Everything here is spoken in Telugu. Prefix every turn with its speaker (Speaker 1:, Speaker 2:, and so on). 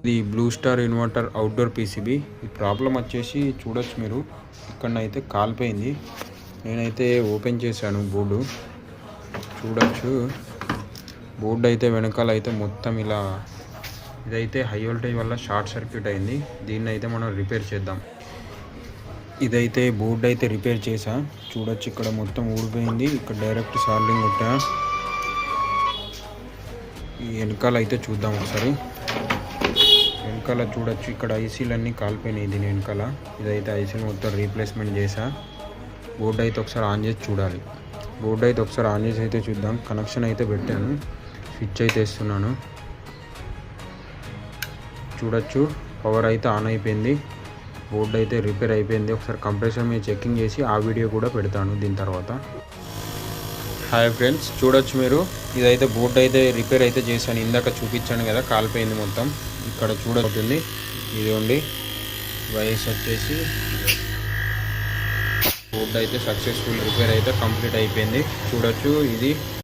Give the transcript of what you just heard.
Speaker 1: ఇది blue star inverter outdoor PCB. ఈ ప్రాబ్లం వచ్చేసి చూడొచ్చు మీరు, ఇక్కడనైతే కాలిపోయింది. నేనైతే ఓపెన్ చేశాను బోర్డు, చూడొచ్చు. బోర్డు అయితే వెనకాల అయితే మొత్తం ఇలా, ఇదైతే హై వోల్టేజ్ వల్ల షార్ట్ సర్క్యూట్ అయింది. దీన్ని అయితే మనం రిపేర్ చేద్దాం. ఇదైతే బోర్డు అయితే రిపేర్ చేసా, చూడొచ్చు. ఇక్కడ మొత్తం ఊడిపోయింది. ఇక్కడ డైరెక్ట్ సాల్డింగ్ కొట్టా. ఈ వెనకాల అయితే చూద్దాం ఒకసారి. వెనకాల చూడొచ్చు, ఇక్కడ ఐసీలన్నీ కాలిపోయినాయి. దీని వెనకాల ఇదైతే ఐసీలు మొత్తం రీప్లేస్మెంట్ చేసా. బోర్డు అయితే ఒకసారి ఆన్ చేసి చూడాలి. బోర్డు అయితే ఒకసారి ఆన్ చేసి అయితే చూద్దాం. కనెక్షన్ అయితే పెట్టాను, స్విచ్ అయితే వేస్తున్నాను. చూడొచ్చు, పవర్ అయితే ఆన్ అయిపోయింది. బోర్డు అయితే రిపేర్ అయిపోయింది. ఒకసారి కంప్రెసర్ మీద చెకింగ్ చేసి ఆ వీడియో కూడా పెడతాను దీని తర్వాత. హాయ్ ఫ్రెండ్స్, చూడొచ్చు మీరు, ఇదైతే బోర్డు అయితే రిపేర్ అయితే చేశాను. ఇందాక చూపించాను కదా, కాలిపోయింది మొత్తం. ఇక్కడ చూడవుతుంది, ఇది ఉండి వైస్ వచ్చేసి బోర్డు అయితే సక్సెస్ఫుల్ రిపేర్ అయితే కంప్లీట్ అయిపోయింది. చూడొచ్చు, ఇది